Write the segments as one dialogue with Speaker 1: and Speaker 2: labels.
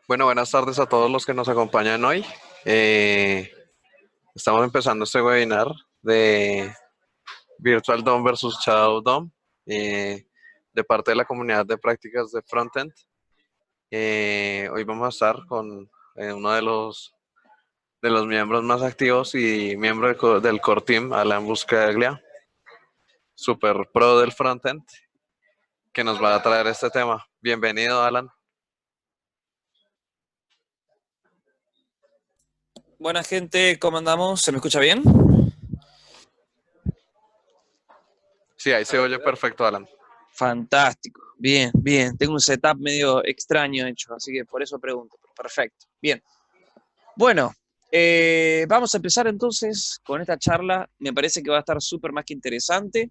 Speaker 1: Bueno, buenas tardes a todos los que nos acompañan hoy. Eh, Estamos empezando este webinar de Virtual DOM versus Shadow DOM de parte de la comunidad de prácticas de Frontend. Hoy vamos a estar con uno de los miembros más activos y miembro del core team, Alan Buscaglia, super pro del Frontend, que nos va a traer este tema. Bienvenido, Alan.
Speaker 2: Buena gente, ¿cómo andamos? ¿Se me escucha bien?
Speaker 1: Sí, ahí se oye perfecto, Alan.
Speaker 2: Fantástico, bien, bien. Tengo un setup medio extraño hecho, así que por eso pregunto. Perfecto, bien. Bueno, vamos a empezar entonces con esta charla. Me parece que va a estar súper más que interesante,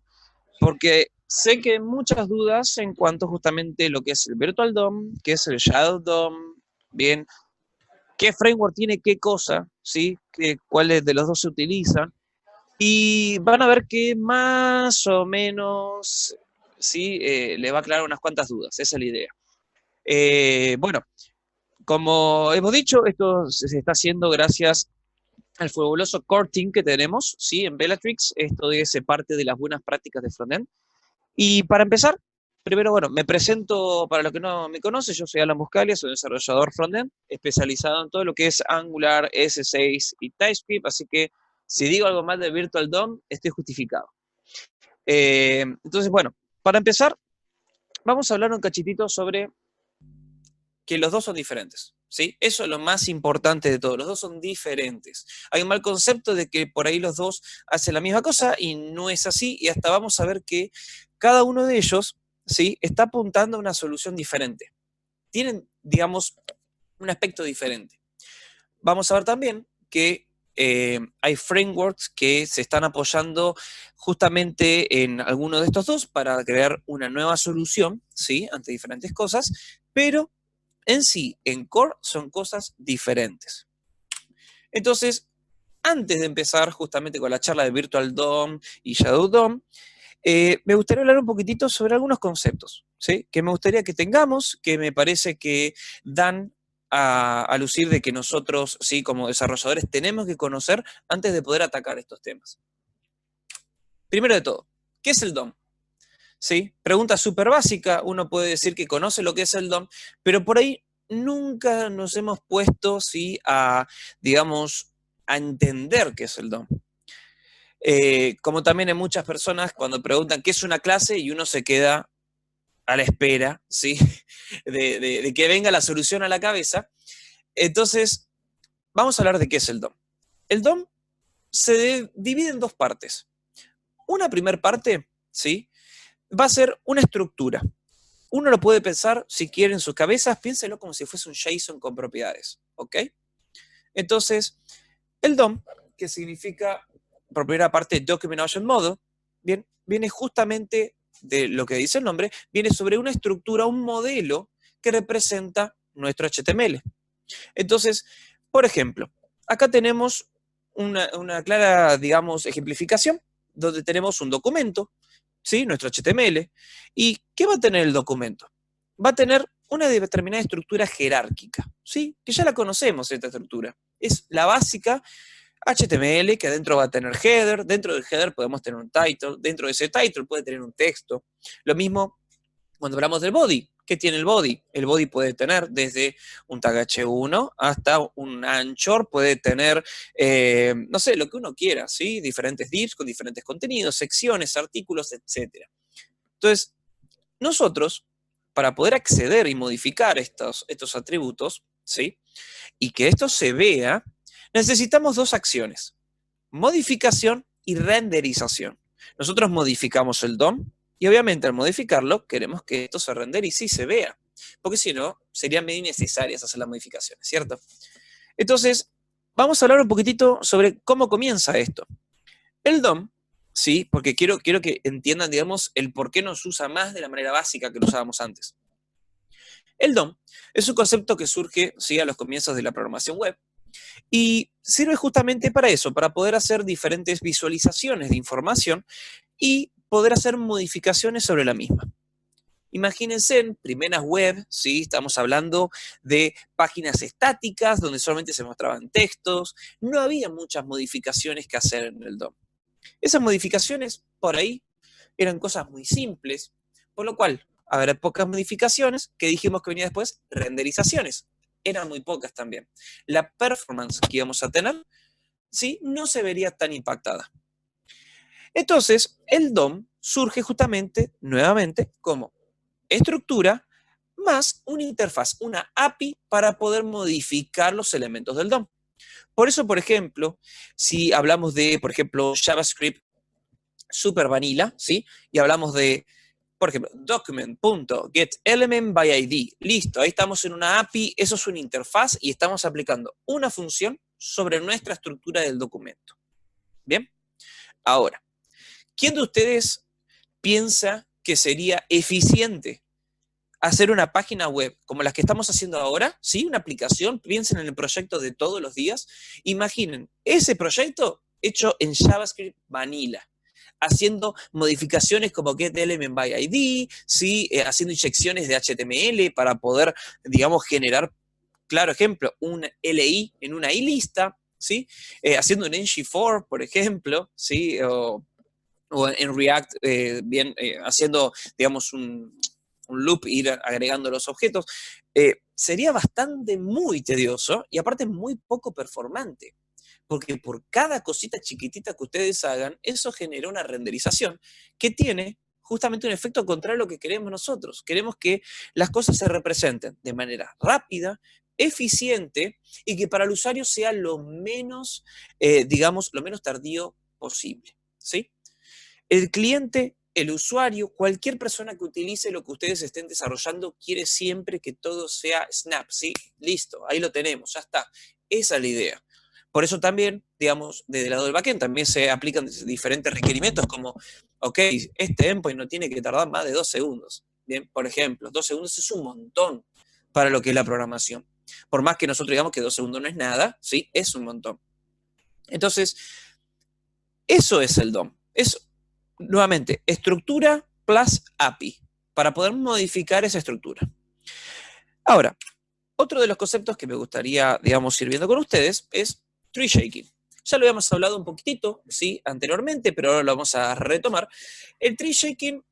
Speaker 2: porque sé que hay muchas dudas en cuanto justamente a lo que es el Virtual DOM, qué es el Shadow DOM, bien, qué framework tiene qué cosa, ¿sí? ¿Cuáles de los dos se utilizan? Y van a ver que más o menos, sí, le va a aclarar unas cuantas dudas, esa es la idea. Bueno, como hemos dicho, esto se está haciendo gracias al fabuloso core team que tenemos, sí, en Bellatrix. Esto es parte de las buenas prácticas de frontend. Y para empezar, primero, bueno, me presento para los que no me conocen. Yo soy Alan Buscalia, soy desarrollador frontend, especializado en todo lo que es Angular, S6 y TypeScript, así que si digo algo más de Virtual DOM, estoy justificado. Entonces, bueno, para empezar, vamos a hablar un cachitito sobre que los dos son diferentes, ¿sí? Eso es lo más importante de todo, los dos son diferentes. Hay un mal concepto de que por ahí los dos hacen la misma cosa y no es así, y hasta vamos a ver que cada uno de ellos, ¿sí?, está apuntando a una solución diferente. Tienen, digamos, un aspecto diferente. Vamos a ver también que hay frameworks que se están apoyando justamente en alguno de estos dos para crear una nueva solución, ¿sí?, ante diferentes cosas, pero en sí, en core, son cosas diferentes. Entonces, antes de empezar justamente con la charla de Virtual DOM y Shadow DOM, me gustaría hablar un poquitito sobre algunos conceptos, ¿sí?, que me gustaría que tengamos, que me parece que dan a lucir de que nosotros, sí, como desarrolladores, tenemos que conocer antes de poder atacar estos temas. Primero de todo, ¿qué es el DOM? ¿Sí? Pregunta súper básica, uno puede decir que conoce lo que es el DOM, pero por ahí nunca nos hemos puesto, ¿sí?, a, digamos, a entender qué es el DOM. Como también hay muchas personas cuando preguntan qué es una clase y uno se queda a la espera, ¿sí?, de que venga la solución a la cabeza. Entonces, vamos a hablar de qué es el DOM. El DOM se divide en dos partes. Una primera parte, ¿sí?, va a ser una estructura. Uno lo puede pensar, si quiere, en sus cabezas, piénselo como si fuese un JSON con propiedades, ¿ok? Entonces, el DOM, que significa, por primera parte, Document Model, bien, viene justamente de lo que dice el nombre, viene sobre una estructura, un modelo que representa nuestro HTML. Entonces, por ejemplo, acá tenemos una clara, digamos, ejemplificación, donde tenemos un documento, ¿sí?, nuestro HTML. ¿Y qué va a tener el documento? Va a tener una determinada estructura jerárquica, ¿sí?, que ya la conocemos, esta estructura. Es la básica HTML, que adentro va a tener header, dentro del header podemos tener un title, dentro de ese title puede tener un texto. Lo mismo cuando hablamos del body. ¿Qué tiene el body? El body puede tener desde un tag H1 hasta un anchor, puede tener, no sé, lo que uno quiera, ¿sí? Diferentes divs con diferentes contenidos, secciones, artículos, etc. Entonces, nosotros, para poder acceder y modificar estos atributos, ¿sí?, y que esto se vea, necesitamos dos acciones: modificación y renderización. Nosotros modificamos el DOM y obviamente al modificarlo queremos que esto se renderice y se vea, porque si no, serían medio innecesarias hacer las modificaciones, ¿cierto? Entonces, vamos a hablar un poquitito sobre cómo comienza esto. El DOM, sí, porque quiero que entiendan, digamos, el por qué nos usa más de la manera básica que lo usábamos antes. El DOM es un concepto que surge, sí, a los comienzos de la programación web, y sirve justamente para eso, para poder hacer diferentes visualizaciones de información y poder hacer modificaciones sobre la misma. Imagínense en primeras web, ¿sí? Estamos hablando de páginas estáticas donde solamente se mostraban textos, no había muchas modificaciones que hacer en el DOM. Esas modificaciones, por ahí, eran cosas muy simples, por lo cual habrá pocas modificaciones, que dijimos que venía después, renderizaciones. Eran muy pocas también. La performance que íbamos a tener, ¿sí? No se vería tan impactada. Entonces, el DOM surge justamente, nuevamente, como estructura más una interfaz, una API para poder modificar los elementos del DOM. Por eso, por ejemplo, si hablamos de, por ejemplo, JavaScript super vanilla, ¿sí? Y hablamos de, por ejemplo, document.getElementById. Listo, ahí estamos en una API, eso es una interfaz y estamos aplicando una función sobre nuestra estructura del documento. ¿Bien? Ahora, ¿quién de ustedes piensa que sería eficiente hacer una página web como las que estamos haciendo ahora? ¿Sí? Una aplicación, piensen en el proyecto de todos los días. Imaginen ese proyecto hecho en JavaScript vanilla, haciendo modificaciones como getElementById, ¿sí? Haciendo inyecciones de HTML para poder, digamos, generar, claro ejemplo, un LI en una I-lista, ¿sí? Haciendo un ng4, por ejemplo, ¿sí? O en React, haciendo, digamos, un loop, ir agregando los objetos, sería bastante muy tedioso y aparte muy poco performante. Porque por cada cosita chiquitita que ustedes hagan, eso genera una renderización que tiene justamente un efecto contrario a lo que queremos nosotros. Queremos que las cosas se representen de manera rápida, eficiente y que para el usuario sea lo menos, digamos, lo menos tardío posible, ¿sí? El cliente, el usuario, cualquier persona que utilice lo que ustedes estén desarrollando, quiere siempre que todo sea snap, ¿sí? Listo, ahí lo tenemos, ya está. Esa es la idea. Por eso también, digamos, desde el lado del backend también se aplican diferentes requerimientos como, ok, este endpoint no tiene que tardar más de 2 segundos. Bien, por ejemplo, 2 segundos es un montón para lo que es la programación. Por más que nosotros digamos que 2 segundos no es nada, ¿sí? Es un montón. Entonces, eso es el DOM. Es, nuevamente, estructura plus API, para poder modificar esa estructura. Ahora, otro de los conceptos que me gustaría, digamos, ir viendo con ustedes es tree shaking. Ya lo habíamos hablado un poquitito, ¿sí? Anteriormente, pero ahora lo vamos a retomar. El tree shaking,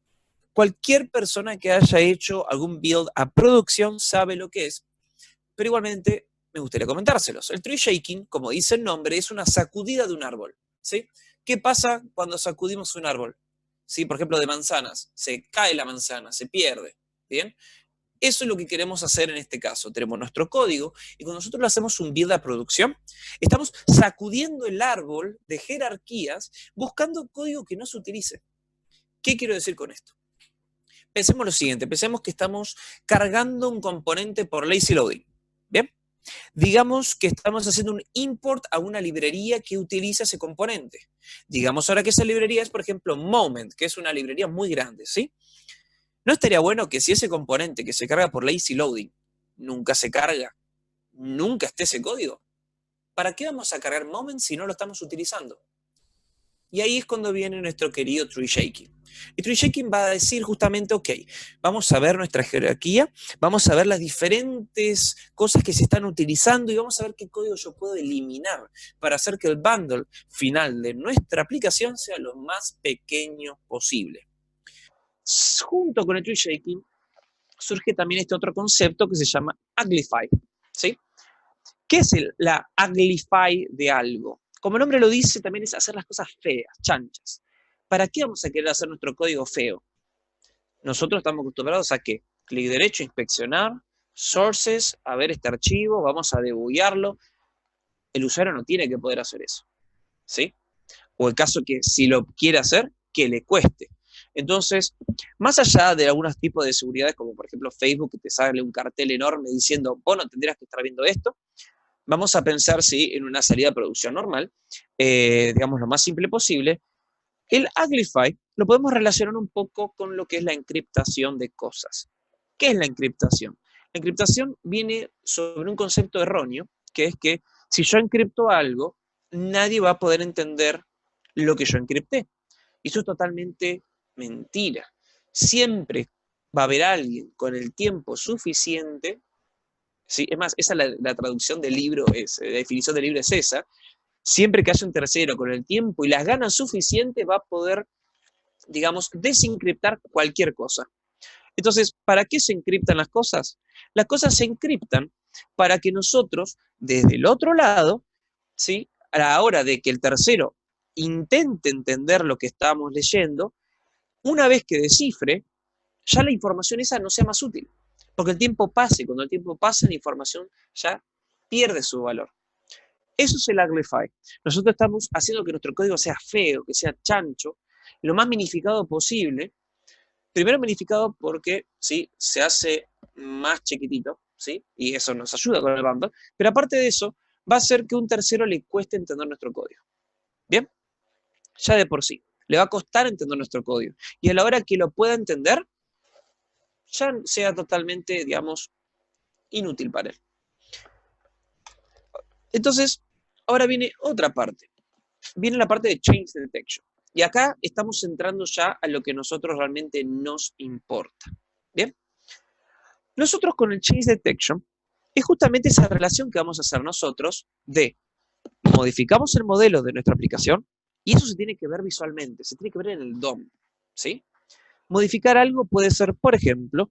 Speaker 2: cualquier persona que haya hecho algún build a producción sabe lo que es, pero igualmente me gustaría comentárselos. El tree shaking, como dice el nombre, es una sacudida de un árbol, ¿sí? ¿Qué pasa cuando sacudimos un árbol? ¿Sí? Por ejemplo, de manzanas. Se cae la manzana, se pierde, ¿bien? Eso es lo que queremos hacer en este caso. Tenemos nuestro código y cuando nosotros le hacemos un build a producción, estamos sacudiendo el árbol de jerarquías buscando código que no se utilice. ¿Qué quiero decir con esto? Pensemos lo siguiente, pensemos que estamos cargando un componente por lazy loading. ¿Bien? Digamos que estamos haciendo un import a una librería que utiliza ese componente. Digamos ahora que esa librería es, por ejemplo, Moment, que es una librería muy grande, ¿sí? ¿No estaría bueno que si ese componente que se carga por lazy loading nunca se carga, nunca esté ese código? ¿Para qué vamos a cargar Moment si no lo estamos utilizando? Y ahí es cuando viene nuestro querido tree shaking. Y tree shaking va a decir justamente, ok, vamos a ver nuestra jerarquía, vamos a ver las diferentes cosas que se están utilizando y vamos a ver qué código yo puedo eliminar para hacer que el bundle final de nuestra aplicación sea lo más pequeño posible. Junto con el tree shaking surge también este otro concepto que se llama uglify, ¿sí? ¿Qué es la uglify de algo? Como el nombre lo dice, también es hacer las cosas feas, chanchas. ¿Para qué vamos a querer hacer nuestro código feo? Nosotros estamos acostumbrados a ¿qué? Clic derecho, inspeccionar, sources, a ver este archivo, vamos a debuguearlo. El usuario no tiene que poder hacer eso, ¿sí? O el caso que si lo quiere hacer, que le cueste. Entonces, más allá de algunos tipos de seguridades, como por ejemplo Facebook, que te sale un cartel enorme diciendo, vos no tendrías que estar viendo esto, vamos a pensar, sí, en una salida de producción normal, digamos lo más simple posible. El uglify lo podemos relacionar un poco con lo que es la encriptación de cosas. ¿Qué es la encriptación? La encriptación viene sobre un concepto erróneo, que es que si yo encripto algo, nadie va a poder entender lo que yo encripté. Y eso es totalmente mentira. Siempre va a haber alguien con el tiempo suficiente, ¿sí? Es más, esa es la traducción del libro, la definición del libro es esa, siempre que haya un tercero con el tiempo y las ganas suficientes va a poder, digamos, desencriptar cualquier cosa. Entonces, ¿para qué se encriptan las cosas? Las cosas se encriptan para que nosotros, desde el otro lado, ¿sí? A la hora de que el tercero intente entender lo que estamos leyendo, una vez que descifre, ya la información esa no sea más útil. Porque el tiempo pasa y cuando el tiempo pasa, la información ya pierde su valor. Eso es el Uglify. Nosotros estamos haciendo que nuestro código sea feo, que sea chancho, lo más minificado posible. Primero minificado porque ¿sí? Se hace más chiquitito, ¿sí? Y eso nos ayuda con el bundle. Pero aparte de eso, va a hacer que a un tercero le cueste entender nuestro código. ¿Bien? Ya de por sí. Le va a costar entender nuestro código. Y a la hora que lo pueda entender, ya sea totalmente, digamos, inútil para él. Entonces, ahora viene otra parte. Viene la parte de Change Detection. Y acá estamos entrando ya a lo que a nosotros realmente nos importa. ¿Bien? Nosotros con el Change Detection es justamente esa relación que vamos a hacer nosotros de modificamos el modelo de nuestra aplicación y eso se tiene que ver visualmente, se tiene que ver en el DOM. ¿Sí? Modificar algo puede ser, por ejemplo,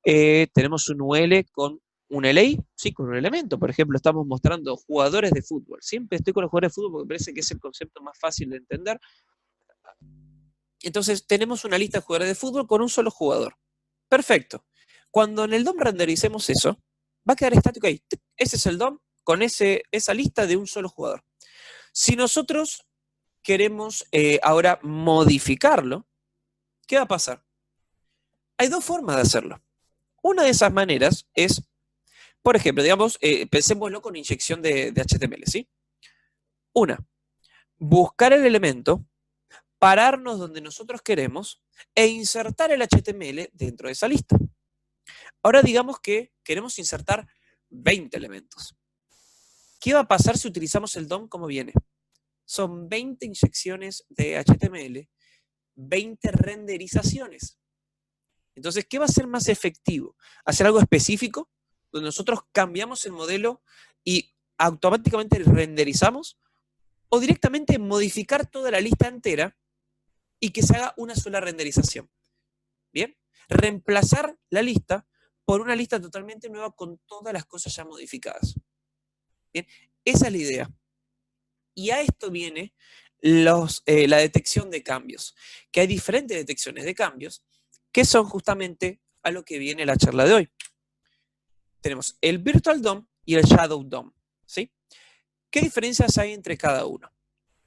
Speaker 2: tenemos un UL con un LA, sí, con un elemento. Por ejemplo, estamos mostrando jugadores de fútbol. Siempre estoy con los jugadores de fútbol porque parece que es el concepto más fácil de entender. Entonces, tenemos una lista de jugadores de fútbol con un solo jugador. Perfecto. Cuando en el DOM rendericemos eso, va a quedar estático ahí. Ese es el DOM con esa lista de un solo jugador. Si nosotros queremos ahora modificarlo, ¿qué va a pasar? Hay dos formas de hacerlo. Una de esas maneras es, por ejemplo, digamos, pensémoslo con inyección de HTML, ¿sí? Una, buscar el elemento, pararnos donde nosotros queremos e insertar el HTML dentro de esa lista. Ahora digamos que queremos insertar 20 elementos. ¿Qué va a pasar si utilizamos el DOM como viene? Son 20 inyecciones de HTML, 20 renderizaciones. Entonces, ¿qué va a ser más efectivo? ¿Hacer algo específico, donde nosotros cambiamos el modelo y automáticamente renderizamos? ¿O directamente modificar toda la lista entera y que se haga una sola renderización? ¿Bien? Reemplazar la lista por una lista totalmente nueva con todas las cosas ya modificadas. ¿Bien? Esa es la idea. Y a esto viene la detección de cambios, que hay diferentes detecciones de cambios, que son justamente a lo que viene la charla de hoy. Tenemos el Virtual DOM y el Shadow DOM, ¿sí? ¿Qué diferencias hay entre cada uno?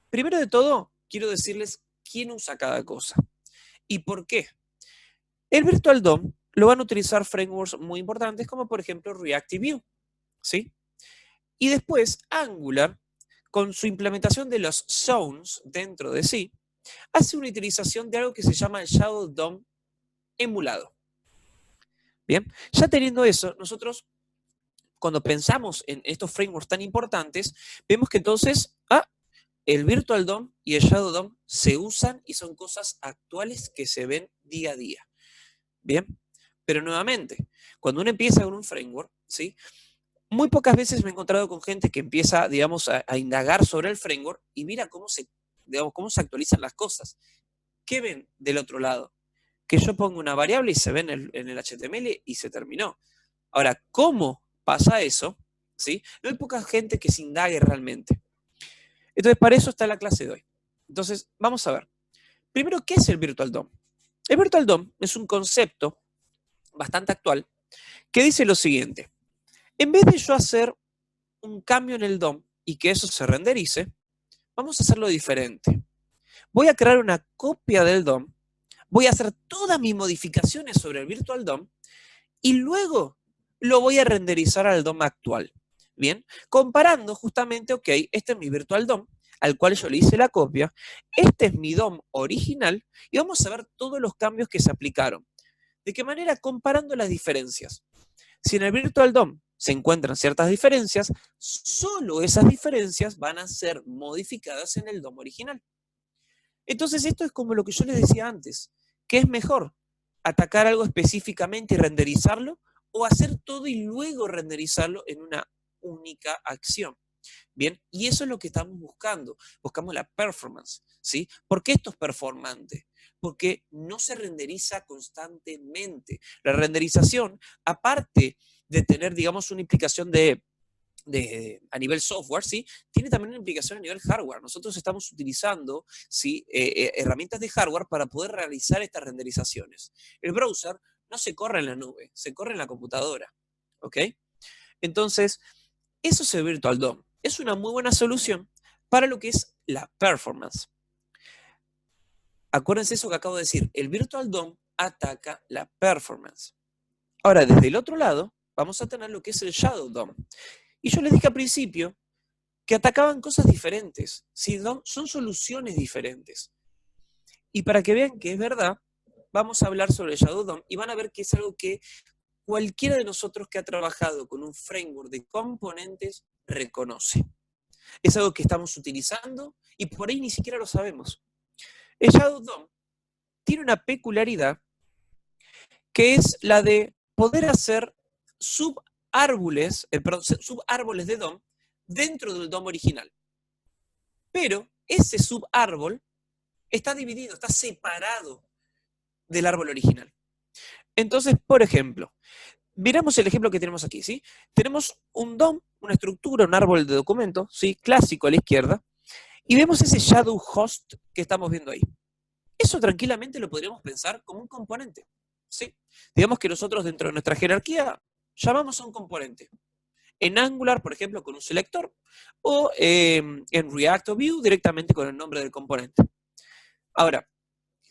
Speaker 2: Primero de todo, quiero decirles quién usa cada cosa y por qué. El Virtual DOM lo van a utilizar frameworks muy importantes como por ejemplo Reactive View, ¿sí? Y después Angular, con su implementación de los zones dentro de sí, hace una utilización de algo que se llama el Shadow DOM emulado. Bien, ya teniendo eso, nosotros cuando pensamos en estos frameworks tan importantes, vemos que entonces el Virtual DOM y el Shadow DOM se usan y son cosas actuales que se ven día a día. Bien, pero nuevamente, cuando uno empieza con un framework, ¿sí? Muy pocas veces me he encontrado con gente que empieza, digamos, a indagar sobre el framework y mira cómo se actualizan las cosas. ¿Qué ven del otro lado? Que yo pongo una variable y se ve en el HTML y se terminó. Ahora, ¿cómo pasa eso? ¿Sí? No hay poca gente que se indague realmente. Entonces, para eso está la clase de hoy. Entonces, vamos a ver. Primero, ¿qué es el Virtual DOM? El Virtual DOM es un concepto bastante actual que dice lo siguiente. En vez de yo hacer un cambio en el DOM y que eso se renderice, vamos a hacerlo diferente. Voy a crear una copia del DOM, voy a hacer todas mis modificaciones sobre el Virtual DOM y luego lo voy a renderizar al DOM actual. Bien, comparando justamente, ok, este es mi Virtual DOM, al cual yo le hice la copia, este es mi DOM original y vamos a ver todos los cambios que se aplicaron. ¿De qué manera? Comparando las diferencias. Si en el Virtual DOM se encuentran ciertas diferencias, solo esas diferencias van a ser modificadas en el DOM original. Entonces esto es como lo que yo les decía antes. ¿Qué es mejor? atacar algo específicamente y renderizarlo, o hacer todo y luego renderizarlo en una única acción. Bien, y eso es lo que estamos buscando. Buscamos la performance, ¿sí? ¿Por qué esto es performante? Porque no se renderiza constantemente. La renderización, aparte de tener, digamos, una implicación a nivel software, ¿sí? Tiene también una implicación a nivel hardware. Nosotros estamos utilizando, ¿sí? Herramientas de hardware para poder realizar estas renderizaciones. El browser no se corre en la nube, se corre en la computadora, ¿ok? Entonces, eso es el Virtual DOM. Es una muy buena solución para lo que es la performance. Acuérdense eso que acabo de decir, el Virtual DOM ataca la performance. Ahora, desde el otro lado, vamos a tener lo que es el Shadow DOM. Y yo les dije al principio que atacaban cosas diferentes, ¿sí? Son soluciones diferentes. Y para que vean que es verdad, vamos a hablar sobre el Shadow DOM y van a ver que es algo que cualquiera de nosotros que ha trabajado con un framework de componentes reconoce. Es algo que estamos utilizando y por ahí ni siquiera lo sabemos. El Shadow DOM tiene una peculiaridad que es la de poder hacer subárboles de DOM dentro del DOM original. Pero ese subárbol está dividido, está separado del árbol original. Entonces, por ejemplo, miramos el ejemplo que tenemos aquí, ¿sí? Tenemos un DOM, una estructura, un árbol de documento, ¿sí? Clásico a la izquierda, y vemos ese shadow host que estamos viendo ahí. Eso tranquilamente lo podríamos pensar como un componente, ¿sí? Digamos que nosotros dentro de nuestra jerarquía llamamos a un componente. En Angular, por ejemplo, con un selector, o en React o Vue directamente con el nombre del componente. Ahora,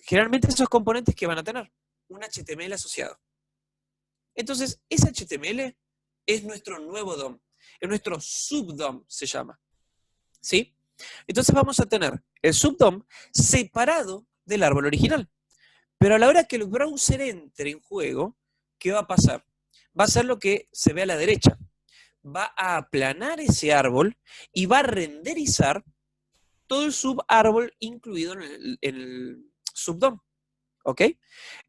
Speaker 2: generalmente esos componentes que van a tener un HTML asociado. Entonces, ese HTML es nuestro nuevo DOM, es nuestro subDOM, se llama, ¿sí? Entonces vamos a tener el subDOM separado del árbol original. Pero a la hora que el browser entre en juego, ¿qué va a pasar? Va a ser lo que se ve a la derecha. Va a aplanar ese árbol y va a renderizar todo el subárbol incluido en el subDOM. ¿Ok?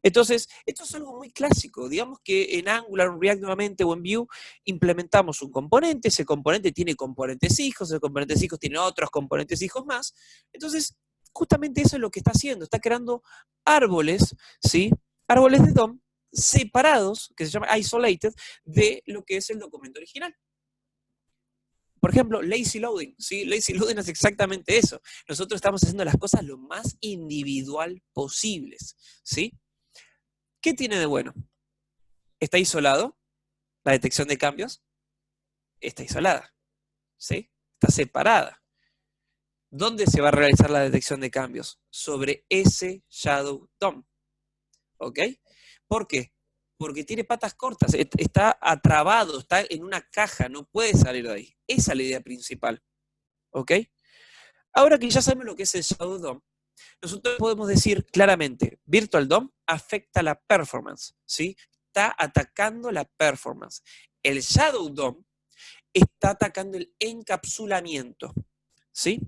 Speaker 2: Entonces, esto es algo muy clásico. Digamos que en Angular, en React nuevamente o en Vue implementamos un componente, ese componente tiene componentes hijos, ese componentes hijos tiene otros componentes hijos más. Entonces, justamente eso es lo que está haciendo. Está creando árboles, ¿sí? Árboles de DOM separados, que se llama isolated, de lo que es el documento original. Por ejemplo, lazy loading, ¿sí? Lazy loading es exactamente eso. Nosotros estamos haciendo las cosas lo más individual posibles, ¿sí? ¿Qué tiene de bueno? ¿Está isolado? La detección de cambios está isolada, ¿sí? Está separada. ¿Dónde se va a realizar la detección de cambios? Sobre ese Shadow DOM, ¿ok? ¿Por qué? Porque tiene patas cortas, está atrabado, está en una caja, no puede salir de ahí. Esa es la idea principal, ¿ok? Ahora que ya sabemos lo que es el Shadow DOM, nosotros podemos decir claramente, Virtual DOM afecta la performance, ¿sí? Está atacando la performance. El Shadow DOM está atacando el encapsulamiento, ¿sí?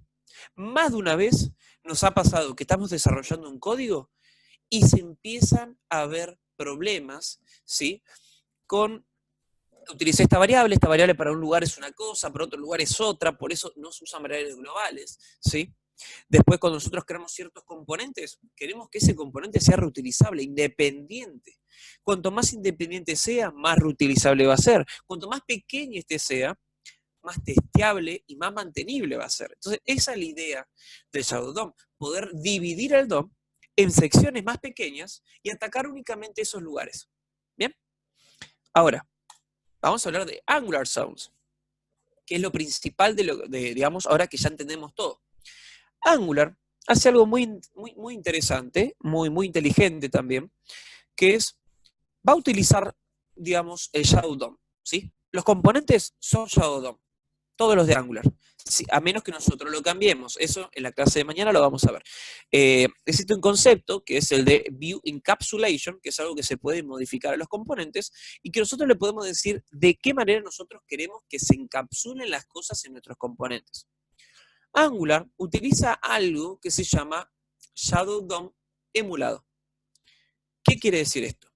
Speaker 2: Más de una vez nos ha pasado que estamos desarrollando un código y se empiezan a ver problemas, ¿sí? Con utilicé esta variable para un lugar es una cosa, para otro lugar es otra, por eso no se usan variables globales, ¿sí? Después, cuando nosotros creamos ciertos componentes, queremos que ese componente sea reutilizable, independiente. Cuanto más independiente sea, más reutilizable va a ser. Cuanto más pequeño este sea, más testeable y más mantenible va a ser. Entonces, esa es la idea del Shadow DOM, poder dividir el DOM en secciones más pequeñas y atacar únicamente esos lugares. ¿Bien? Ahora, vamos a hablar de Angular Zones, que es lo principal digamos, ahora que ya entendemos todo. Angular hace algo muy interesante, muy inteligente también, que es, va a utilizar, digamos, el Shadow DOM, ¿sí? Los componentes son Shadow DOM, todos los de Angular, ¿sí? A menos que nosotros lo cambiemos. Eso en la clase de mañana lo vamos a ver. Existe un concepto que es el de View Encapsulation, que es algo que se puede modificar a los componentes y que nosotros le podemos decir de qué manera nosotros queremos que se encapsulen las cosas en nuestros componentes. Angular utiliza algo que se llama Shadow DOM emulado. ¿Qué quiere decir esto?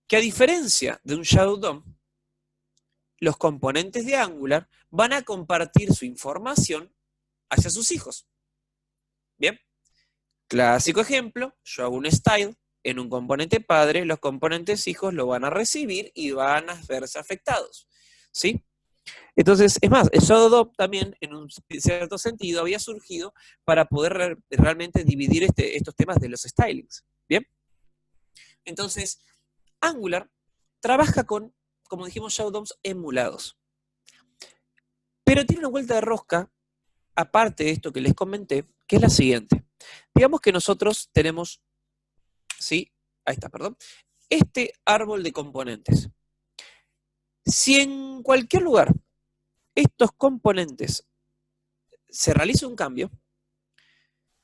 Speaker 2: Que a diferencia de un Shadow DOM, los componentes de Angular van a compartir su información hacia sus hijos. Bien, clásico ejemplo, yo hago un style en un componente padre, los componentes hijos lo van a recibir y van a verse afectados, ¿sí? Entonces, es más, el Shadow DOM también, en un cierto sentido, había surgido para poder realmente dividir estos temas de los stylings, ¿bien? Entonces, Angular trabaja con, como dijimos, Shadow DOMs emulados. Pero tiene una vuelta de rosca, aparte de esto que les comenté, que es la siguiente. Digamos que nosotros tenemos, ¿sí? Ahí está, perdón. Este árbol de componentes. Si en cualquier lugar estos componentes se realiza un cambio,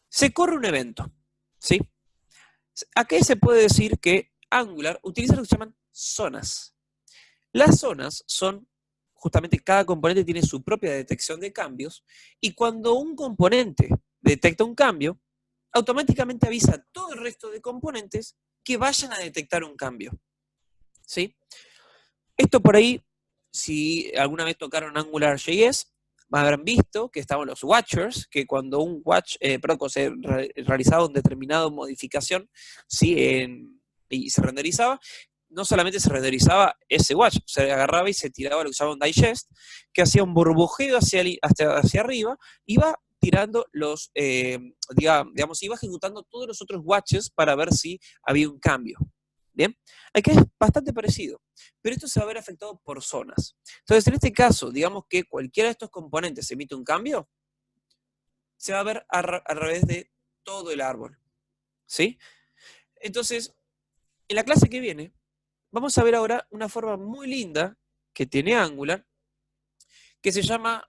Speaker 2: se corre un evento, ¿sí? ¿A qué se puede decir que Angular utiliza lo que se llaman zonas? Las zonas son, justamente cada componente tiene su propia detección de cambios, y cuando un componente detecta un cambio, automáticamente avisa a todo el resto de componentes que vayan a detectar un cambio, ¿sí? Esto por ahí, si alguna vez tocaron AngularJS, habrán visto que estaban los watchers, que cuando un watch, se realizaba una determinada modificación, ¿sí? Y se renderizaba, no solamente se renderizaba ese watch, se agarraba y se tiraba lo que se llama un digest, que hacía un burbujeo hacia arriba, iba tirando digamos, iba ejecutando todos los otros watches para ver si había un cambio. ¿Bien? Aquí es bastante parecido, pero esto se va a ver afectado por zonas. Entonces, en este caso, digamos que cualquiera de estos componentes emite un cambio, se va a ver a través de todo el árbol, ¿sí? Entonces, en la clase que viene, vamos a ver ahora una forma muy linda que tiene Angular, que se llama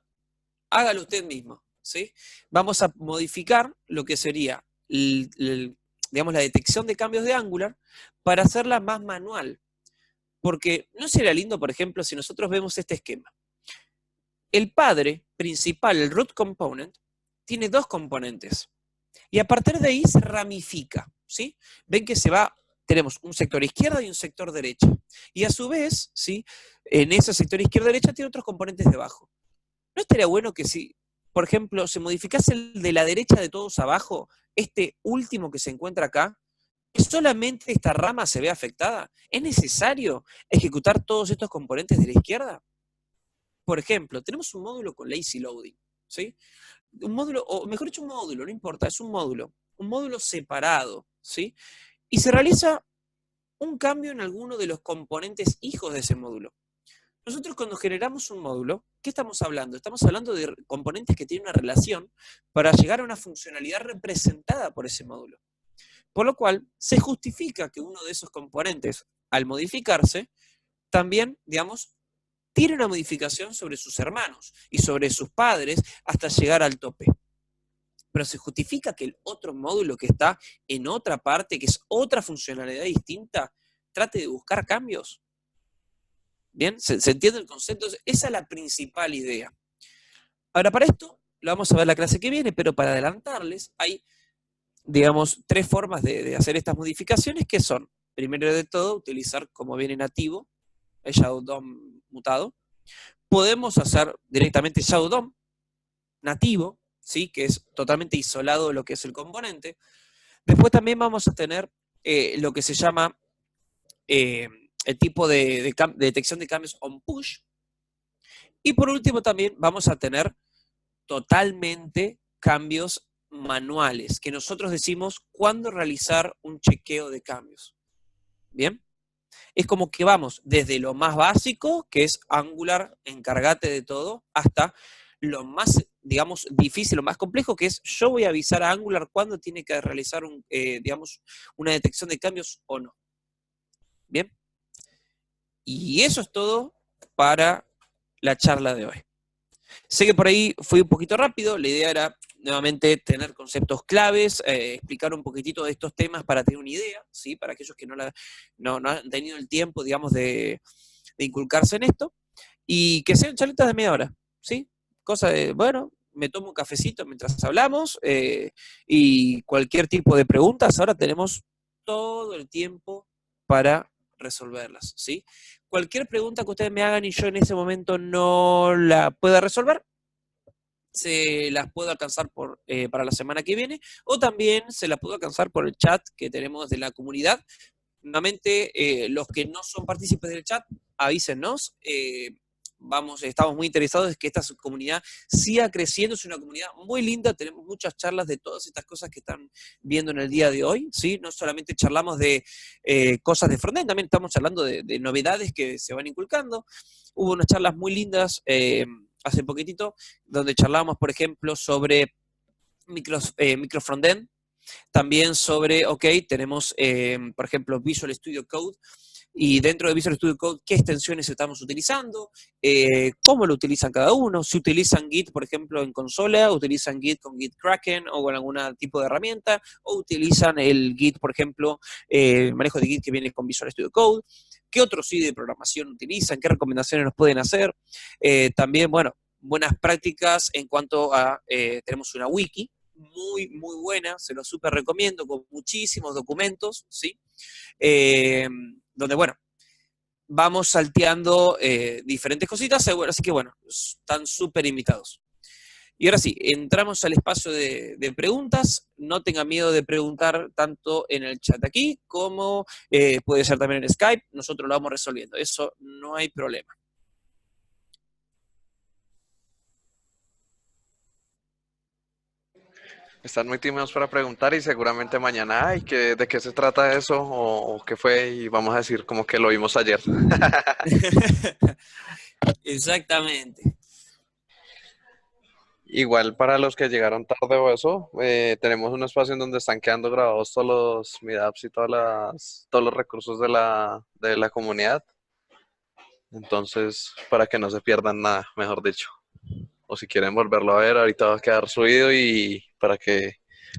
Speaker 2: hágalo usted mismo, ¿sí? Vamos a modificar lo que sería, digamos, la detección de cambios de Angular para hacerla más manual. Porque no sería lindo, por ejemplo, si nosotros vemos este esquema. El padre principal, el root component, tiene dos componentes. Y a partir de ahí se ramifica, ¿sí? Ven que tenemos un sector izquierda y un sector derecha. Y a su vez, ¿sí? En ese sector izquierda-derecha tiene otros componentes debajo. ¿No estaría bueno que si, por ejemplo, se modificase el de la derecha de todos abajo, este último que se encuentra acá, que solamente esta rama se ve afectada? ¿Es necesario ejecutar todos estos componentes de la izquierda? Por ejemplo, tenemos un módulo con lazy loading, ¿sí? Un módulo, o mejor dicho, un módulo, no importa, es un módulo separado, ¿sí? Y se realiza un cambio en alguno de los componentes hijos de ese módulo. Nosotros cuando generamos un módulo, ¿qué estamos hablando? Estamos hablando de componentes que tienen una relación para llegar a una funcionalidad representada por ese módulo. Por lo cual, se justifica que uno de esos componentes, al modificarse, también, digamos, tiene una modificación sobre sus hermanos y sobre sus padres hasta llegar al tope. Pero se justifica que el otro módulo que está en otra parte, que es otra funcionalidad distinta, trate de buscar cambios. ¿Bien? ¿Se entiende el concepto? Esa es la principal idea. Ahora, para esto, lo vamos a ver la clase que viene, pero para adelantarles, hay, digamos, tres formas de hacer estas modificaciones, que son, primero de todo, utilizar como viene nativo el Shadow DOM mutado. Podemos hacer directamente Shadow DOM nativo, ¿sí? Que es totalmente isolado de lo que es el componente. Después también vamos a tener lo que se llama el tipo de detección de cambios on push. Y por último también vamos a tener totalmente cambios manuales, que nosotros decimos cuándo realizar un chequeo de cambios. ¿Bien? Es como que vamos desde lo más básico, que es Angular, encárgate de todo, hasta lo más, digamos, difícil, lo más complejo, que es yo voy a avisar a Angular cuándo tiene que realizar, digamos, una detección de cambios o no. ¿Bien? Y eso es todo para la charla de hoy. Sé que por ahí fui un poquito rápido, la idea era nuevamente tener conceptos claves, explicar un poquitito de estos temas para tener una idea, ¿sí? Para aquellos que no han tenido el tiempo, digamos, de inculcarse en esto, y que sean charlitas de media hora, ¿sí? Cosa de, bueno, me tomo un cafecito mientras hablamos, y cualquier tipo de preguntas, ahora tenemos todo el tiempo para resolverlas, ¿sí? Cualquier pregunta que ustedes me hagan y yo en ese momento no la pueda resolver, se las puedo alcanzar para la semana que viene, o también se las puedo alcanzar por el chat que tenemos de la comunidad. Nuevamente, los que no son partícipes del chat, avísennos. Estamos muy interesados en que esta comunidad siga creciendo. Es una comunidad muy linda, tenemos muchas charlas de todas estas cosas que están viendo en el día de hoy, ¿sí? No solamente charlamos de cosas de frontend, también estamos charlando de novedades que se van inculcando. Hubo unas charlas muy lindas hace poquitito, donde charlamos, por ejemplo, sobre micro frontend, también sobre, tenemos, por ejemplo, Visual Studio Code, y dentro de Visual Studio Code, qué extensiones estamos utilizando, cómo lo utilizan cada uno, si utilizan Git, por ejemplo, en consola, utilizan Git con Git Kraken o con algún tipo de herramienta, o utilizan el Git, por ejemplo, el manejo de Git que viene con Visual Studio Code, qué otros sí de programación utilizan, qué recomendaciones nos pueden hacer. También, bueno, buenas prácticas en cuanto a, tenemos una wiki, muy, muy buena, se lo súper recomiendo, con muchísimos documentos, ¿sí? Donde, bueno, vamos salteando diferentes cositas, así que, bueno, están súper invitados. Y ahora sí, entramos al espacio de preguntas. No tengan miedo de preguntar tanto en el chat aquí como puede ser también en Skype. Nosotros lo vamos resolviendo. Eso no hay problema.
Speaker 1: Están muy tímidos para preguntar y seguramente mañana, ay, ¿de qué se trata eso? O qué fue, y vamos a decir como que lo vimos ayer.
Speaker 2: Exactamente.
Speaker 1: Igual para los que llegaron tarde o eso, tenemos un espacio en donde están quedando grabados todos los meetups y todos los recursos de la comunidad. Entonces, para que no se pierdan nada, mejor dicho. O si quieren volverlo a ver, ahorita va a quedar subido, y para que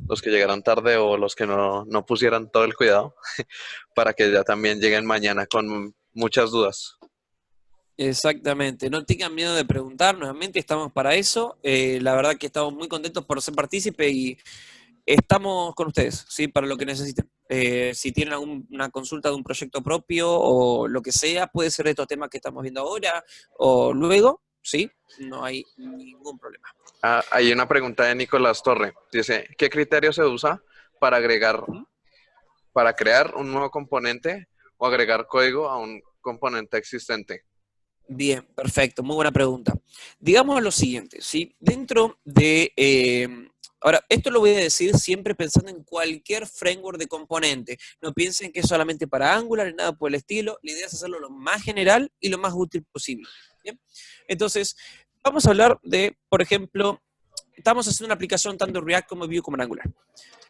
Speaker 1: los que llegaron tarde o los que no pusieran todo el cuidado, para que ya también lleguen mañana con muchas dudas.
Speaker 2: Exactamente, no tengan miedo de preguntar, nuevamente estamos para eso. La verdad que estamos muy contentos por ser partícipe y estamos con ustedes, ¿sí? Para lo que necesiten. Si tienen alguna consulta de un proyecto propio o lo que sea, puede ser de estos temas que estamos viendo ahora o luego, ¿sí? No hay ningún problema.
Speaker 1: Hay una pregunta de Nicolás Torre. Dice, ¿qué criterio se usa para para crear un nuevo componente o agregar código a un componente existente?
Speaker 2: Bien, perfecto, muy buena pregunta. Digamos lo siguiente, ¿sí? Dentro de... ahora, esto lo voy a decir siempre pensando en cualquier framework de componente. No piensen que es solamente para Angular ni nada por el estilo. La idea es hacerlo lo más general y lo más útil posible. ¿Bien? Entonces, vamos a hablar de, por ejemplo, estamos haciendo una aplicación tanto en React como en Vue como en Angular.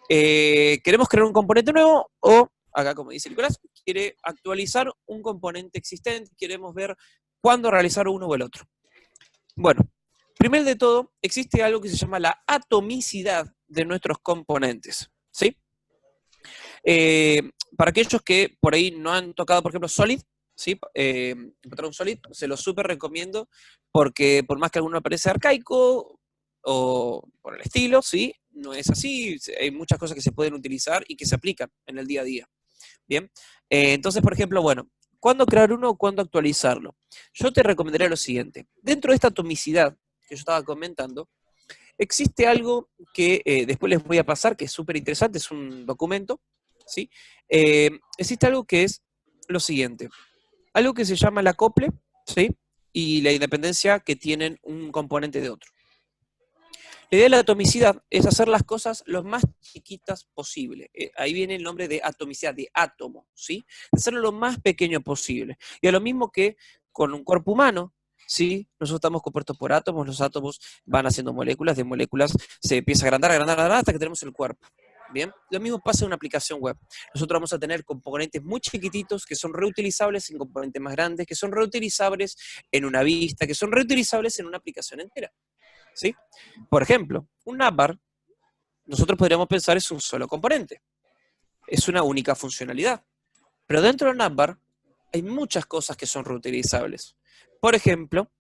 Speaker 2: Queremos crear un componente nuevo o, acá como dice Nicolás, quiere actualizar un componente existente, queremos ver cuándo realizar uno o el otro. Bueno, primero de todo, existe algo que se llama la atomicidad de nuestros componentes, ¿sí? Para aquellos que por ahí no han tocado, por ejemplo, Solid, ¿sí? Patrón Solid, se lo súper recomiendo porque por más que alguno parece arcaico o por el estilo, ¿sí? No es así, hay muchas cosas que se pueden utilizar y que se aplican en el día a día. Bien, entonces, por ejemplo, bueno, ¿cuándo crear uno o cuándo actualizarlo? Yo te recomendaría lo siguiente. Dentro de esta atomicidad que yo estaba comentando, existe algo que después les voy a pasar, que es súper interesante, es un documento, ¿sí? Existe algo que es lo siguiente. Algo que se llama el acople, ¿sí? Y la independencia que tienen un componente de otro. La idea de la atomicidad es hacer las cosas lo más chiquitas posible. Ahí viene el nombre de atomicidad, de átomo, ¿sí? Hacerlo lo más pequeño posible. Y a lo mismo que con un cuerpo humano, ¿sí? Nosotros estamos compuestos por átomos, los átomos van haciendo moléculas, de moléculas se empieza a agrandar hasta que tenemos el cuerpo. Bien, lo mismo pasa en una aplicación web. Nosotros vamos a tener componentes muy chiquititos que son reutilizables en componentes más grandes, que son reutilizables en una vista, que son reutilizables en una aplicación entera. ¿Sí? Por ejemplo, un navbar, nosotros podríamos pensar es un solo componente, es una única funcionalidad, pero dentro del navbar hay muchas cosas que son reutilizables. Por ejemplo,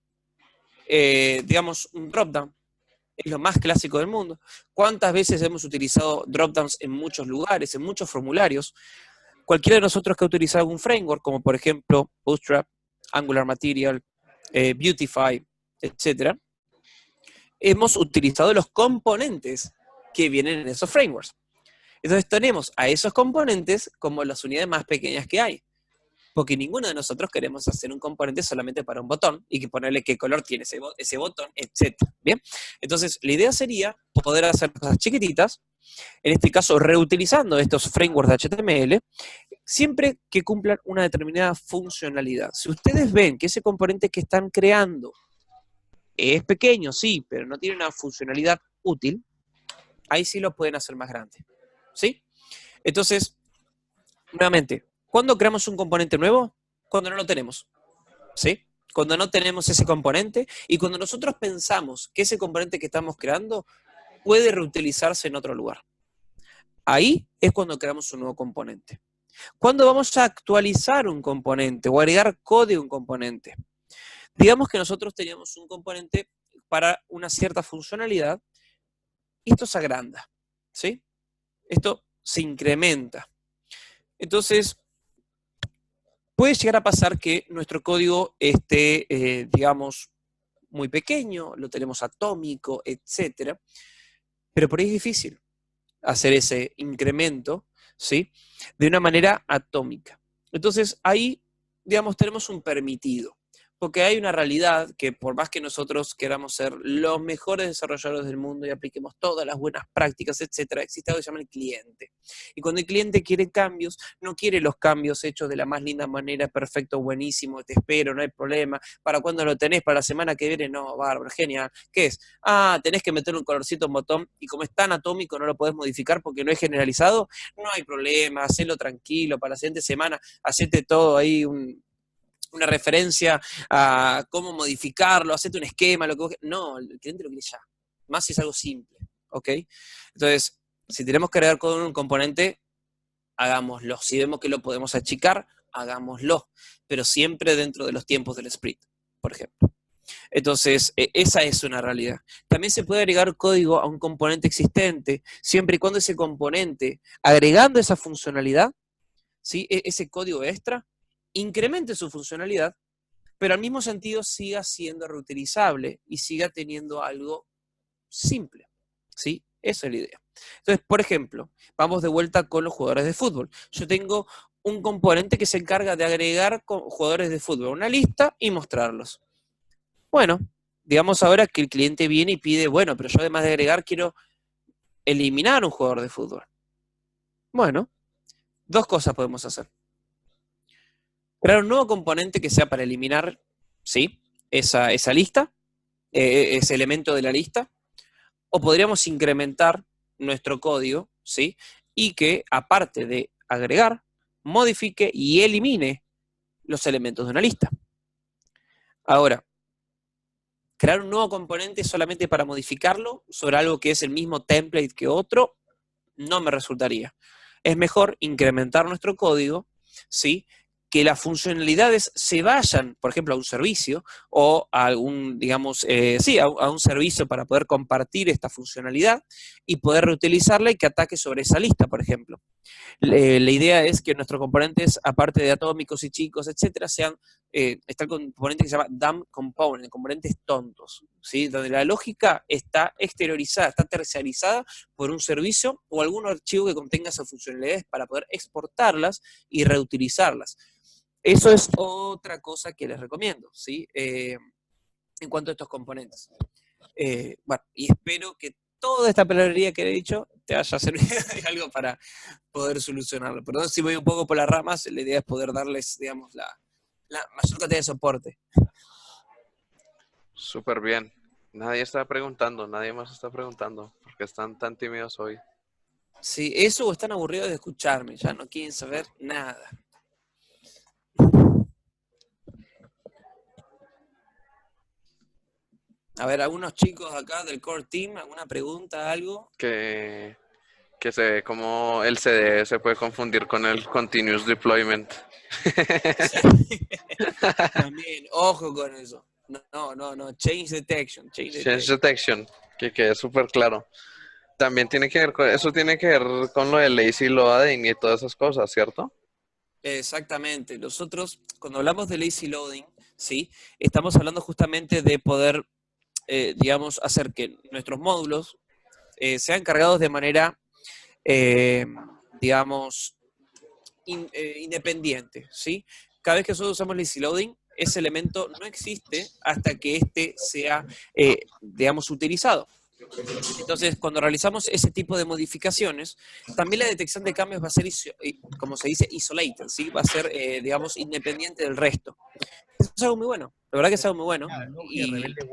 Speaker 2: digamos un dropdown, es lo más clásico del mundo. ¿Cuántas veces hemos utilizado dropdowns en muchos lugares, en muchos formularios? cualquiera de nosotros que ha utilizado algún framework, como por ejemplo Bootstrap, Angular Material, Beautify, etcétera, hemos utilizado los componentes que vienen en esos frameworks. Entonces tenemos a esos componentes como las unidades más pequeñas que hay, porque ninguno de nosotros queremos hacer un componente solamente para un botón y que ponerle qué color tiene ese botón, etc. ¿Bien? Entonces la idea sería poder hacer cosas chiquititas, en este caso reutilizando estos frameworks de HTML, siempre que cumplan una determinada funcionalidad. Si ustedes ven que ese componente que están creando es pequeño, sí, pero no tiene una funcionalidad útil, ahí sí lo pueden hacer más grande. ¿Sí? Entonces, nuevamente, ¿cuándo creamos un componente nuevo? Cuando no lo tenemos. ¿Sí? Cuando no tenemos ese componente y cuando nosotros pensamos que ese componente que estamos creando puede reutilizarse en otro lugar. Ahí es cuando creamos un nuevo componente. ¿Cuándo vamos a actualizar un componente o agregar código a un componente? Digamos que nosotros teníamos un componente para una cierta funcionalidad y esto se agranda, ¿sí? Esto se incrementa. Entonces, puede llegar a pasar que nuestro código esté, digamos, muy pequeño, lo tenemos atómico, etcétera, pero por ahí es difícil hacer ese incremento, ¿sí? De una manera atómica. Entonces, ahí, digamos, tenemos un permitido. Porque hay una realidad que por más que nosotros queramos ser los mejores desarrolladores del mundo y apliquemos todas las buenas prácticas, etcétera, existe algo que se llama el cliente. Y cuando el cliente quiere cambios, no quiere los cambios hechos de la más linda manera, perfecto, buenísimo, te espero, no hay problema. ¿Para cuándo lo tenés? ¿Para la semana que viene? No, bárbaro, genial. ¿Qué es? Ah, tenés que meter un colorcito en botón y como es tan atómico no lo podés modificar porque no es generalizado, no hay problema, hacelo tranquilo, para la siguiente semana hacete todo ahí una referencia a cómo modificarlo, hacerte un esquema, lo que vos... No, el cliente lo quiere ya. Más si es algo simple, ¿ok? Entonces, si tenemos que agregar con un componente, hagámoslo. Si vemos que lo podemos achicar, hagámoslo. Pero siempre dentro de los tiempos del sprint, por ejemplo. Entonces, esa es una realidad. También se puede agregar código a un componente existente, siempre y cuando ese componente, agregando esa funcionalidad, ¿sí? Ese código extra, incremente su funcionalidad, pero al mismo sentido siga siendo reutilizable y siga teniendo algo simple, ¿sí? Esa es la idea. Entonces, por ejemplo, vamos de vuelta con los jugadores de fútbol. Yo tengo un componente que se encarga de agregar jugadores de fútbol a una lista y mostrarlos. Bueno, digamos ahora que el cliente viene y pide, bueno, pero yo además de agregar quiero eliminar un jugador de fútbol. Bueno, dos cosas podemos hacer. Crear un nuevo componente que sea para eliminar, ¿sí? Esa lista, ese elemento de la lista, o podríamos incrementar nuestro código, ¿sí? Y que, aparte de agregar, modifique y elimine los elementos de una lista. Ahora, crear un nuevo componente solamente para modificarlo sobre algo que es el mismo template que otro, no me resultaría. Es mejor incrementar nuestro código, ¿sí? Que las funcionalidades se vayan, por ejemplo, a un servicio o a algún, digamos, a un servicio para poder compartir esta funcionalidad y poder reutilizarla y que ataque sobre esa lista, por ejemplo. La idea es que nuestros componentes, aparte de atómicos y chicos, etcétera, está el componente que se llama dumb component, componentes tontos, ¿sí? Donde la lógica está exteriorizada, está terciarizada por un servicio o algún archivo que contenga esas funcionalidades para poder exportarlas y reutilizarlas. Eso es otra cosa que les recomiendo, ¿sí? En cuanto a estos componentes. Bueno, y espero que toda esta palabrería que he dicho te haya servido de algo para poder solucionarlo. Perdón si voy un poco por las ramas, la idea es poder darles, digamos, la mayor cantidad de soporte.
Speaker 1: Súper bien. Nadie está preguntando, nadie más está preguntando, porque están tan tímidos hoy.
Speaker 2: Sí, eso o están aburridos de escucharme, ya no quieren saber nada. A ver, algunos chicos acá del core team, ¿alguna pregunta, algo?
Speaker 1: Que se ve como el CD se puede confundir con el Continuous Deployment.
Speaker 2: Sí. También, ojo con eso. No, change detection.
Speaker 1: Change Detection, que quede súper claro. También tiene que ver con, eso tiene que ver con lo de lazy loading y todas esas cosas, ¿cierto?
Speaker 2: Exactamente. Nosotros, cuando hablamos de lazy loading, ¿sí? Estamos hablando justamente de poder, digamos, hacer que nuestros módulos sean cargados de manera, eh, digamos, independiente, ¿sí? Cada vez que nosotros usamos lazy loading, ese elemento no existe hasta que éste sea, digamos, utilizado. Entonces, cuando realizamos ese tipo de modificaciones, también la detección de cambios va a ser, como se dice, isolated, ¿sí? Va a ser, digamos, independiente del resto. Eso es algo muy bueno, la verdad que es algo muy bueno.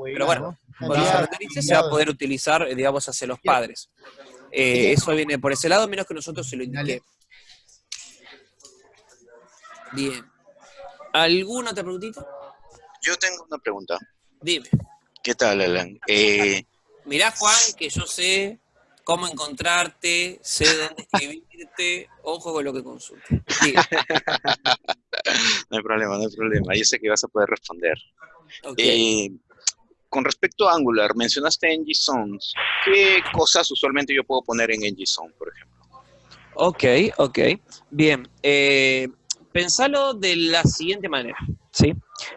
Speaker 2: Pero bueno, cuando se renderice se va a poder utilizar, digamos, hacia los padres. Eso viene por ese lado, menos que nosotros se lo indiquemos. Bien. ¿Alguna otra preguntita?
Speaker 3: Yo tengo una pregunta.
Speaker 2: Dime.
Speaker 3: ¿Qué tal, Alan?
Speaker 2: Mirá, Juan, que yo sé cómo encontrarte, sé dónde escribirte, ojo con lo que consultes.
Speaker 3: No hay problema, no hay problema. Yo sé que vas a poder responder.
Speaker 2: Okay.
Speaker 3: Con respecto a Angular, mencionaste ngSounds. ¿Qué cosas usualmente yo puedo poner en ngSound, por ejemplo?
Speaker 2: Ok. Bien. Pensalo de la siguiente manera, ¿sí?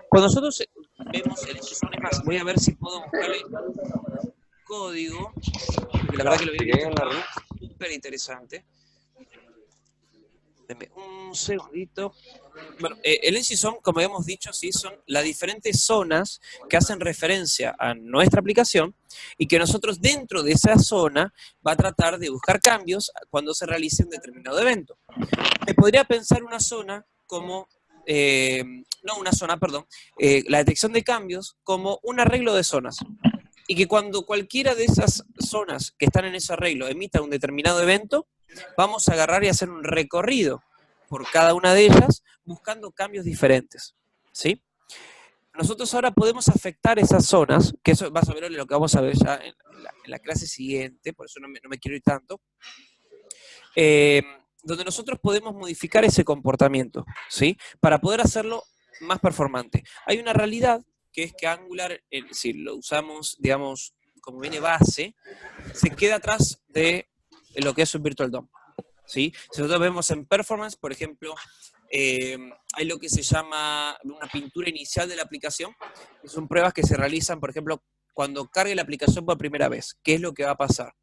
Speaker 2: Cuando nosotros vemos el ngSound, es más, voy a ver si puedo buscarle código, porque la verdad que lo vi súper interesante. Deme un segundito. Bueno, el ngSound, como habíamos dicho, sí, son las diferentes zonas que hacen referencia a nuestra aplicación y que nosotros dentro de esa zona va a tratar de buscar cambios cuando se realice un determinado evento. Me podría pensar una zona como, la detección de cambios como un arreglo de zonas. Y que cuando cualquiera de esas zonas que están en ese arreglo emita un determinado evento, vamos a agarrar y hacer un recorrido por cada una de ellas buscando cambios diferentes, ¿sí? Nosotros ahora podemos afectar esas zonas, que eso vas a ver lo que vamos a ver ya en la clase siguiente, por eso no me quiero ir tanto, donde nosotros podemos modificar ese comportamiento, ¿sí? Para poder hacerlo más performante. Hay una realidad que es que Angular, si lo usamos, digamos, como viene base, se queda atrás de lo que es un Virtual DOM, ¿sí? Si nosotros vemos en performance, por ejemplo, hay lo que se llama una pintura inicial de la aplicación, que son pruebas que se realizan, por ejemplo, cuando cargue la aplicación por primera vez, ¿qué es lo que va a pasar?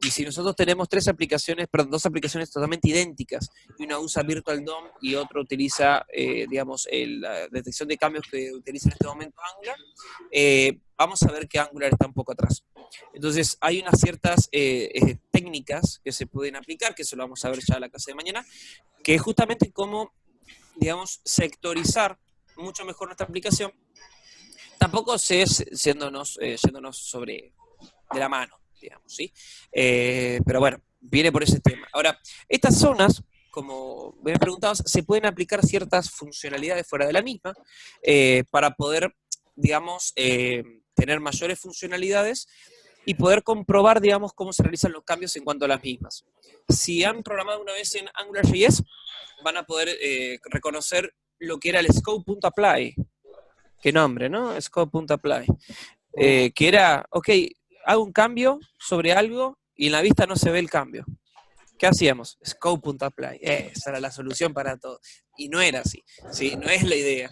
Speaker 2: Y si nosotros tenemos dos aplicaciones totalmente idénticas, y una usa Virtual DOM y otra utiliza, digamos, la detección de cambios que utiliza en este momento Angular, vamos a ver que Angular está un poco atrás. Entonces, hay unas ciertas técnicas que se pueden aplicar, que eso lo vamos a ver ya en la clase de mañana, que es justamente cómo, digamos, sectorizar mucho mejor nuestra aplicación. Tampoco yéndonos sobre de la mano, digamos, ¿sí? Pero bueno, viene por ese tema. Ahora, estas zonas, como me preguntabas, se pueden aplicar ciertas funcionalidades fuera de la misma para poder, digamos, tener mayores funcionalidades y poder comprobar, digamos, cómo se realizan los cambios en cuanto a las mismas. Si han programado una vez en AngularJS, van a poder reconocer lo que era el scope.apply. Qué nombre, ¿no? Scope.apply. Que era, ok, hago un cambio sobre algo y en la vista no se ve el cambio. ¿Qué hacíamos? Scope.apply. Esa era la solución para todo. Y no era así, ¿sí? No es la idea.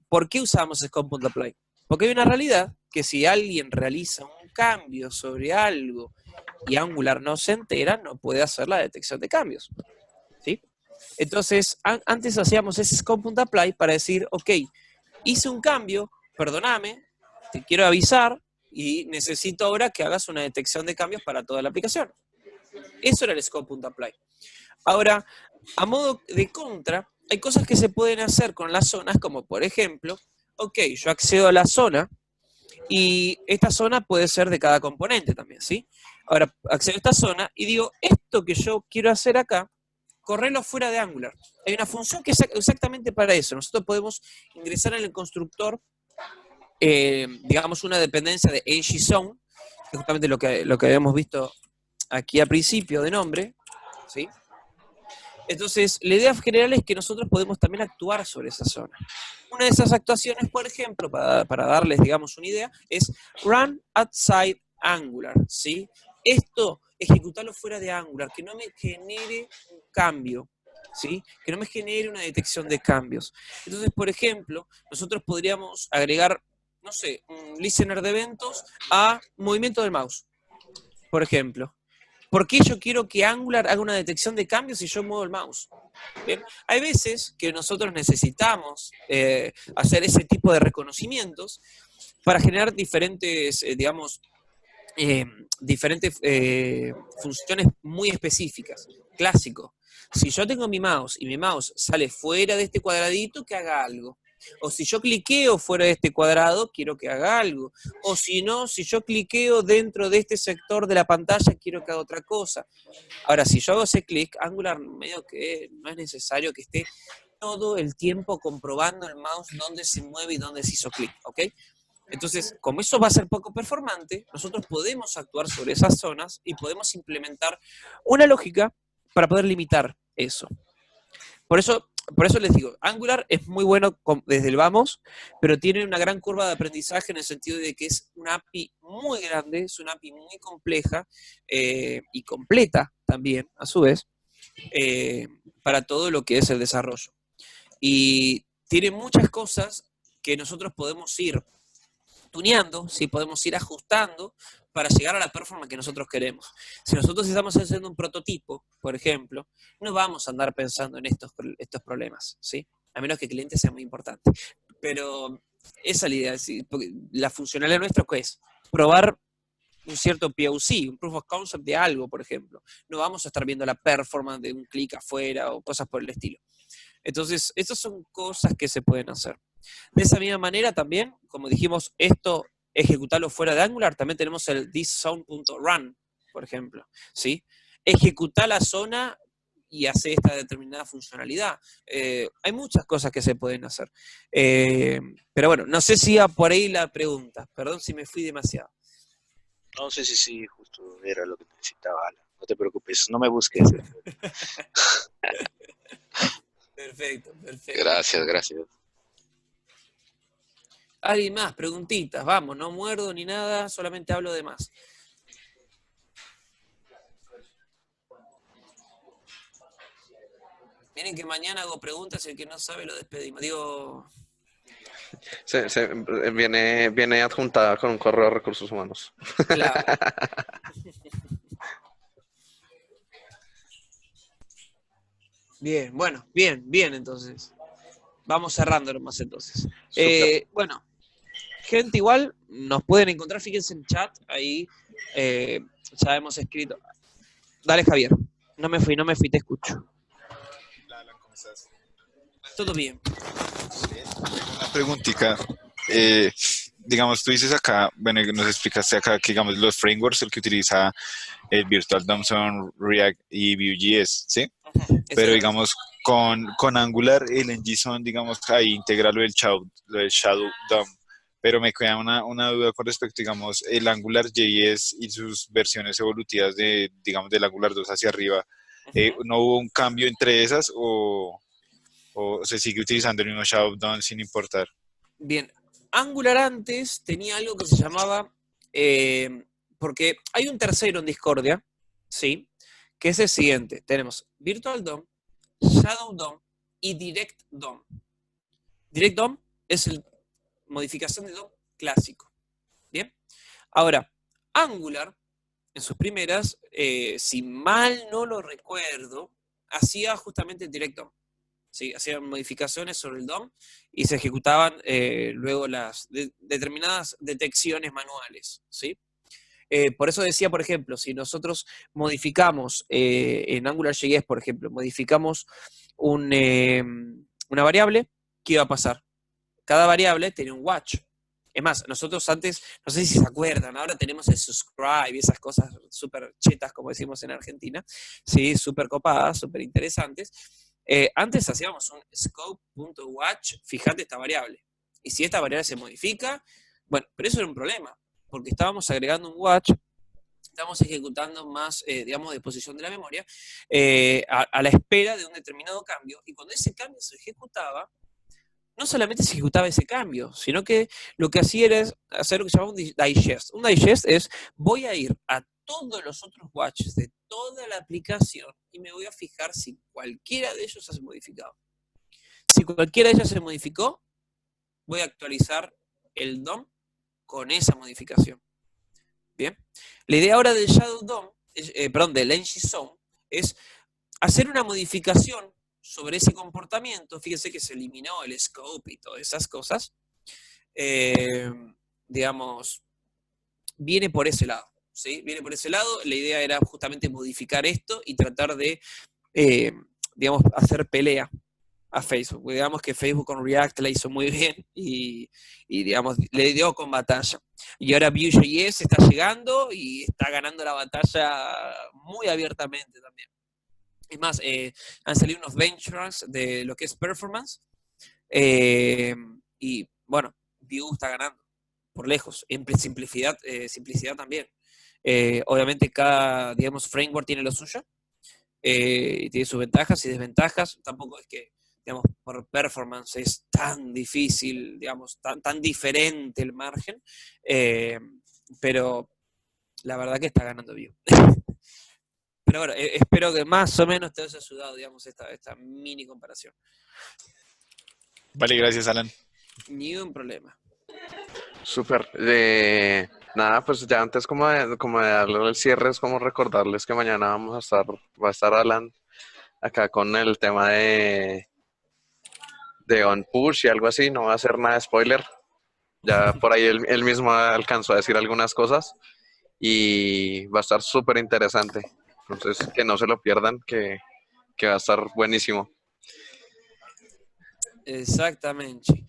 Speaker 2: ¿Por qué usamos Scope.apply? Porque hay una realidad que si alguien realiza un cambio sobre algo y Angular no se entera, no puede hacer la detección de cambios, ¿sí? Entonces, antes hacíamos ese Scope.apply para decir, ok, hice un cambio, perdóname, te quiero avisar y necesito ahora que hagas una detección de cambios para toda la aplicación. Eso era el scope.apply. Ahora, a modo de contra, hay cosas que se pueden hacer con las zonas, como por ejemplo, ok, yo accedo a la zona y esta zona puede ser de cada componente también, ¿sí? Ahora, accedo a esta zona y digo, esto que yo quiero hacer acá, correrlo fuera de Angular. Hay una función que es exactamente para eso. Nosotros podemos ingresar en el constructor, digamos, una dependencia de ngZone, que es justamente lo que habíamos visto aquí al principio de nombre, ¿sí? Entonces, la idea general es que nosotros podemos también actuar sobre esa zona. Una de esas actuaciones, por ejemplo, para darles, digamos, una idea, es run outside Angular, ¿sí? Esto, ejecutarlo fuera de Angular, que no me genere un cambio, ¿sí? Que no me genere una detección de cambios. Entonces, por ejemplo, nosotros podríamos agregar, no sé, un listener de eventos a movimiento del mouse, por ejemplo. ¿Por qué yo quiero que Angular haga una detección de cambios si yo muevo el mouse? Bien, hay veces que nosotros necesitamos hacer ese tipo de reconocimientos para generar diferentes, digamos, eh, diferentes funciones muy específicas. Clásico. Si yo tengo mi mouse y mi mouse sale fuera de este cuadradito, que haga algo. O si yo cliqueo fuera de este cuadrado, quiero que haga algo. O si no, si yo cliqueo dentro de este sector de la pantalla, quiero que haga otra cosa. Ahora, si yo hago ese clic, Angular medio que no es necesario que esté todo el tiempo comprobando el mouse dónde se mueve y dónde se hizo clic, ¿ok? Entonces, como eso va a ser poco performante, nosotros podemos actuar sobre esas zonas y podemos implementar una lógica para poder limitar eso. Por eso les digo, Angular es muy bueno desde el vamos, pero tiene una gran curva de aprendizaje en el sentido de que es una API muy grande, es una API muy compleja y completa también, a su vez, para todo lo que es el desarrollo. Y tiene muchas cosas que nosotros podemos ir tuneando, ¿sí? Podemos ir ajustando para llegar a la performance que nosotros queremos. Si nosotros estamos haciendo un prototipo, por ejemplo, no vamos a andar pensando en estos problemas, ¿sí? A menos que el cliente sea muy importante. Pero esa es la idea, ¿sí? Porque la funcionalidad nuestra es probar un cierto POC, un proof of concept de algo, por ejemplo. No vamos a estar viendo la performance de un clic afuera o cosas por el estilo. Entonces, estas son cosas que se pueden hacer. De esa misma manera también, como dijimos, esto ejecutarlo fuera de Angular, también tenemos el thiszone.run, por ejemplo, ¿sí? Ejecutar la zona y hacer esta determinada funcionalidad. Hay muchas cosas que se pueden hacer. Pero bueno, no sé si iba por ahí la pregunta. Perdón si me fui demasiado.
Speaker 3: No sé si sí, justo era lo que necesitaba, Alan. No te preocupes, no me busques.
Speaker 2: Perfecto, perfecto.
Speaker 3: Gracias, gracias.
Speaker 2: ¿Alguien más? Preguntitas, vamos, no muerdo ni nada, solamente hablo de más. Miren que mañana hago preguntas y el que no sabe lo despedimos. Digo,
Speaker 1: Viene adjuntada con un correo de recursos humanos.
Speaker 2: claro. Bien, bueno, bien entonces. Vamos cerrando nomás entonces.
Speaker 1: Súper.
Speaker 2: Bueno, gente, igual nos pueden encontrar, fíjense en chat, ahí ya hemos escrito. Dale, Javier. No me fui, te escucho.
Speaker 4: Hola, Alan, ¿cómo estás?
Speaker 2: Todo bien.
Speaker 4: Una preguntita. Digamos, tú dices acá, bueno, nos explicaste acá que, digamos, los frameworks, el que utiliza el Virtual DOM son React y Vue.js, ¿sí? Pero, digamos, con Angular, el en JSON, digamos, ahí integra lo del Shadow DOM. Pero me queda una duda con respecto, digamos, el Angular JS y sus versiones evolutivas de, digamos, del Angular 2 hacia arriba. ¿No hubo un cambio entre esas o se sigue utilizando el mismo Shadow DOM sin importar?
Speaker 2: Bien, Angular antes tenía algo que se llamaba, porque hay un tercero en Discordia, ¿sí? Que es el siguiente. Tenemos Virtual DOM, Shadow DOM y Direct DOM. Direct DOM es la modificación de DOM clásico. Bien. Ahora, Angular, en sus primeras, si mal no lo recuerdo, hacía justamente Direct DOM. ¿Sí? Hacían modificaciones sobre el DOM y se ejecutaban luego las determinadas detecciones manuales. ¿Sí? Por eso decía, por ejemplo, si nosotros modificamos en AngularJS, por ejemplo, modificamos una variable, ¿qué iba a pasar? Cada variable tenía un watch. Es más, nosotros antes, no sé si se acuerdan, ahora tenemos el subscribe y esas cosas súper chetas, como decimos en Argentina, sí, súper copadas, súper interesantes. Antes hacíamos un scope.watch, fíjate esta variable. Y si esta variable se modifica, bueno, pero eso era un problema, porque estábamos agregando un watch, estamos ejecutando más, digamos, disposición de la memoria, a la espera de un determinado cambio, y cuando ese cambio se ejecutaba, no solamente se ejecutaba ese cambio, sino que lo que hacía era hacer lo que se llama un digest. Un digest es, voy a ir a todos los otros watches de toda la aplicación y me voy a fijar si cualquiera de ellos se ha modificado. Si cualquiera de ellos se modificó, voy a actualizar el DOM con esa modificación. Bien. La idea ahora del Shadow DOM, del NGZone, es hacer una modificación sobre ese comportamiento. Fíjense que se eliminó el scope y todas esas cosas. Digamos, viene por ese lado. ¿Sí? Viene por ese lado. La idea era justamente modificar esto y tratar de, digamos, hacer pelea a Facebook. Digamos que Facebook con React la hizo muy bien y digamos, le dio con batalla. Y ahora Vue.js está llegando y está ganando la batalla muy abiertamente también. Es más, han salido unos benchmarks de lo que es performance y bueno, Vue está ganando por lejos. En simplicidad también. Obviamente cada, digamos, framework tiene lo suyo y tiene sus ventajas y desventajas. Tampoco es que, digamos, por performance es tan difícil, digamos, tan diferente el margen, pero la verdad que está ganando Vue. Pero bueno, espero que más o menos te haya ayudado, digamos, esta mini comparación.
Speaker 4: Vale, gracias, Alan.
Speaker 2: Ni un problema.
Speaker 1: Súper. Nada, pues ya antes como de darle el cierre, es como recordarles que mañana va a estar Alan acá con el tema de On Push y algo así, no va a hacer nada de spoiler. Ya por ahí él mismo alcanzó a decir algunas cosas y va a estar súper interesante. Entonces, que no se lo pierdan, que va a estar buenísimo.
Speaker 2: Exactamente.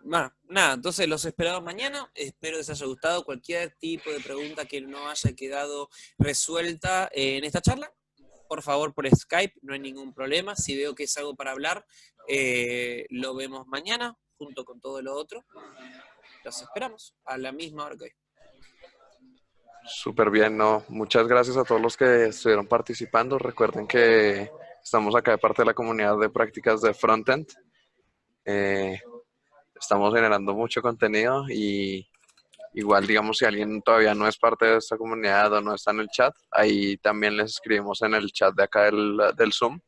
Speaker 2: Bueno, nada, entonces los esperamos mañana. Espero les haya gustado. Cualquier tipo de pregunta que no haya quedado resuelta en esta charla, por favor por Skype, no hay ningún problema. Si veo que es algo para hablar, lo vemos mañana junto con todo lo otro. Los esperamos a la misma hora que hoy.
Speaker 1: Súper bien, ¿no? Muchas gracias a todos los que estuvieron participando. Recuerden que estamos acá de parte de la comunidad de prácticas de Frontend. Estamos generando mucho contenido y igual, digamos, si alguien todavía no es parte de esta comunidad o no está en el chat, ahí también les escribimos en el chat de acá del Zoom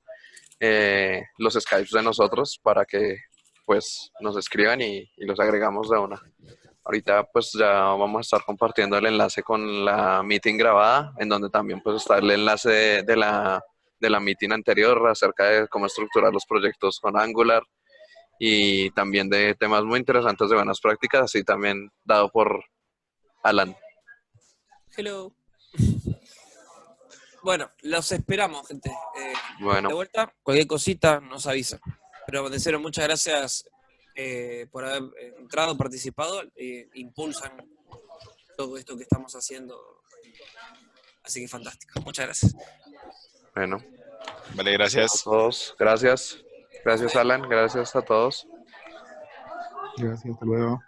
Speaker 1: los Skypes de nosotros para que pues nos escriban y los agregamos de una. Ahorita pues ya vamos a estar compartiendo el enlace con la meeting grabada, en donde también pues está el enlace de la meeting anterior acerca de cómo estructurar los proyectos con Angular y también de temas muy interesantes de buenas prácticas, así también dado por Alan.
Speaker 2: Hello. Bueno, los esperamos, gente.
Speaker 1: Bueno.
Speaker 2: De vuelta, cualquier cosita nos avisa. Pero de cero, muchas gracias por haber entrado, participado, impulsan todo esto que estamos haciendo. Así que fantástico. Muchas gracias.
Speaker 1: Bueno.
Speaker 4: Vale, gracias.
Speaker 1: A todos. Gracias. Gracias, Alan. Gracias a todos.
Speaker 5: Gracias, hasta luego.